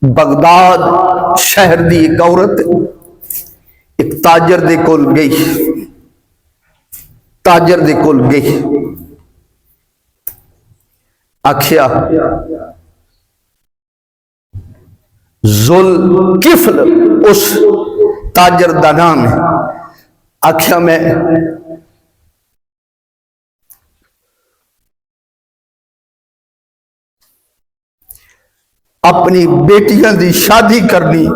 Baghdad شہر دی ایک عورت ایک تاجر دے کول گئی، تاجر دے کول گئی، آکھیا ذوالکفل اس تاجر دا نام ہے، آکھیا میں اپنی بیٹیاں دی شادی کرنی،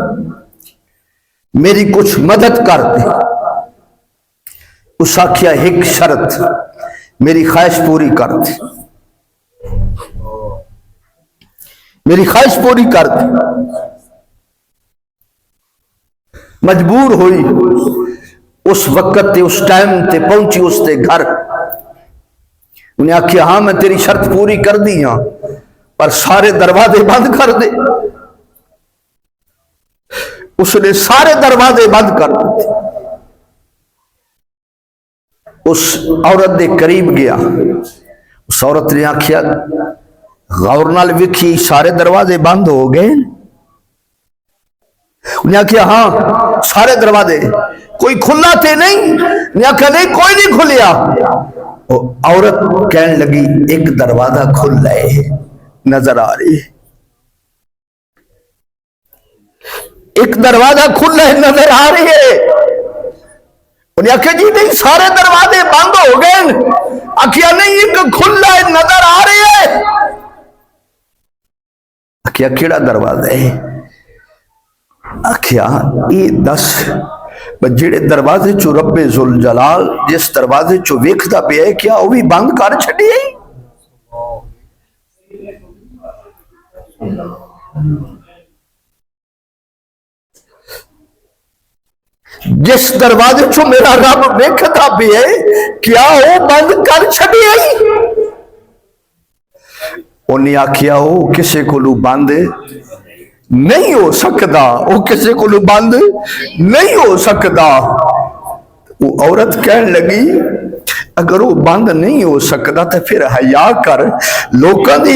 میری کچھ مدد کر دے۔ اس آکھیا ایک شرط، میری خواہش پوری کر دے، میری خواہش پوری کر دے۔ مجبور ہوئی، اس وقت تے اس ٹائم تے پہنچی اس تے گھر، انہیں آکھیا ہاں میں تیری شرط پوری کر دی ہاں پر سارے دروازے بند کر دے۔ اس نے سارے دروازے بند کر دیتے۔ اس عورت دے قریب گیا، اس عورت نے آکھیا غور نال ویکھی سارے دروازے بند ہو گئے؟ انہیں آکھیا ہاں سارے دروازے، کوئی کھلا تھے نہیں؟ انہیں آکھیا نہیں کوئی نہیں کھلیا۔ وہ عورت کہنے لگی ایک دروازہ کھل رہے نظر آ رہی ہے، ایک دروازہ کھل رہے نظر آ رہی ہے۔ انہیں آکھیا جی نہیں سارے دروازے بند ہو گئے؟ آکھیا نہیں ایک کھل رہے نظر آ رہی ہے۔ آکھیا کیڑا دروازہ ہے؟ آکھیا یہ دس جڑے دروازے چو رب ذوالجلال جس دروازے چو ویکھدا پیا ہے کیا وہ بھی بند کر چھڈی ہے؟ جس دروازے چو میرا رب ویکھدا پیا ہے کیا وہ بند کر چھڈی ہے؟ انہیں آکھیا وہ کسے کولو بند نہیں ہو سکتا، وہ کسے کولو بند نہیں ہو سکتا۔ وہ عورت کہنے لگی اگر وہ بند نہیں ہو سکتا تو پھر حیا کر، لوکاں دی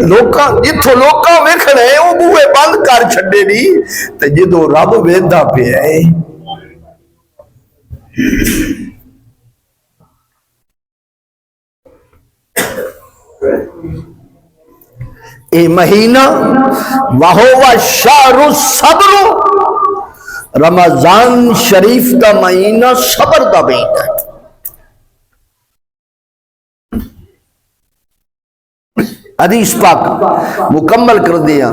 لوکاں جتھوں لوکاں ویکھنے وہ بوئے بند کر چھڈے نہیں تے جدوں رب ویکھدا پیا ہے۔ اے مہینہ وَهُوَ شَهْرُ الصَّبْرُ، رمضان شریف کا مہینہ صبر کا مہینہ ہے۔ حدیث پاک مکمل کر دیا،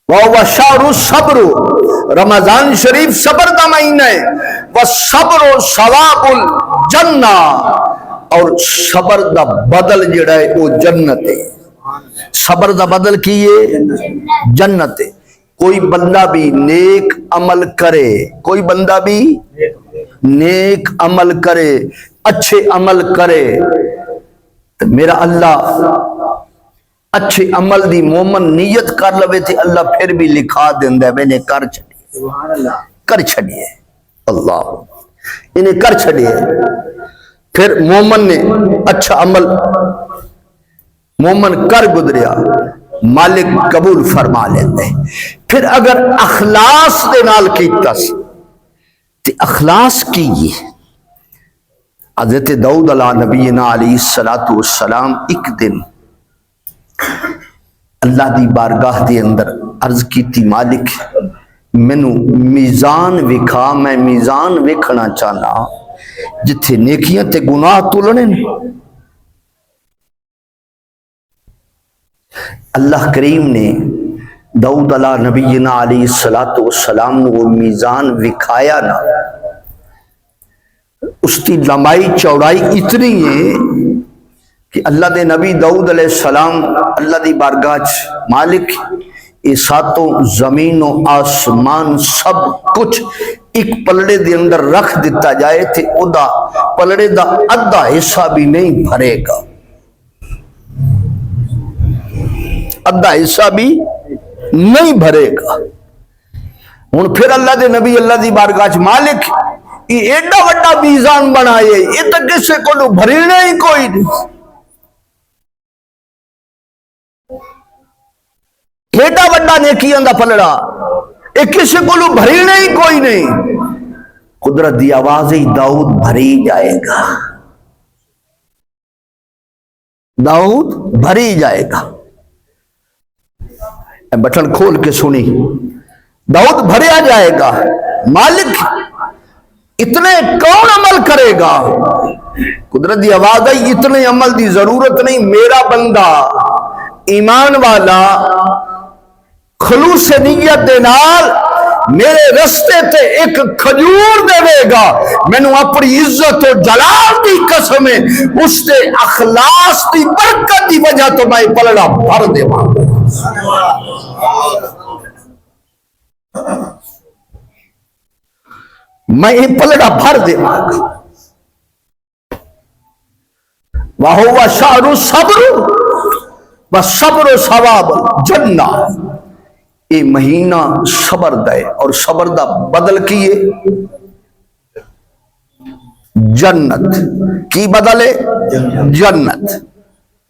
وَهُوَ شَهْرُ الصَّبْرُ، رمضان شریف صبر کا مہینہ ہے۔ وَالصَّبْرُ ثواب الجنہ، اور صبر دا بدل جڑا ہے وہ جنت ہے۔ صبر دا بدل کیے جنت ہے۔ کوئی بندہ بھی نیک عمل کرے، کوئی بندہ بھی نیک عمل کرے، اچھے عمل کرے تو میرا اللہ اچھے عمل دی مومن نیت کر لوے تھے اللہ پھر بھی لکھا دیندہ ہے میں نے کر چھڑیے، کر چھڑیے، اللہ انہیں کر چھڑیے۔ پھر مومن نے اچھا عمل مومن کر گزریا مالک قبول فرما لیندے۔ پھر اگر اخلاص دے نال کیتا سی تے اخلاص کی یہ حضرت داؤد علیہ نبینا علیہ السلام ایک دن اللہ دی بارگاہ دے اندر عرض کی تھی مالک مینوں میزان وکھا، میں میزان وکھنا چاہنا جتھے نیکیاں تے گناہ تولنے۔ اللہ کریم نے داؤد علیہ نبینا علیہ السلام نے وہ میزان وکھایا نا، اس کی لمبائی چوڑائی اتنی ہے کہ اللہ دے نبی داؤد علیہ السلام اللہ دی بارگاہ مالک یہ ساتوں زمین و آسمان سب کچھ ایک پلڑے دے اندر رکھ دیتا جائے تھے ادا پلڑے دا ادھا حصہ بھی نہیں بھرے گا، ادھا حصہ بھی نہیں بھرے گا۔ ہن پھر اللہ دے نبی اللہ دی بارگاہ مالک یہ ایڈا وڈا میزان بنائے یہ تو کسے کو بھرنا ہی کوئی نہیں، ایڈا وڈا نیکیاں دا پلڑا اے کسی کو بھری نہیں کوئی نہیں. قدرت دی آواز ہی داؤد بھری جائے گا، داؤد بھری جائے گا. بٹن کھول کے سنی، داؤد بھریا جائے گا. مالک اتنے کون عمل کرے گا؟ قدرت دی آواز ہے اتنے عمل دی ضرورت نہیں. میرا بندہ ایمان والا خلوص نیت دے نال میرے رستے تے ایک کھجور دے گا، مینوں اپنی عزت و جلال دی قسم ہے اس دے اخلاص دی برکت دی وجہ تو میں پلڑا بھر دے گا. میں یہ پلڑا بھر دے گا. وَهُوَ شَهْرُ الصَّبْرِ وَالصَّبْرُ ثواب الجنہ. یہ مہینہ صبر دے اور صبر دا بدل کیے جنت. کی بدلے؟ جنت.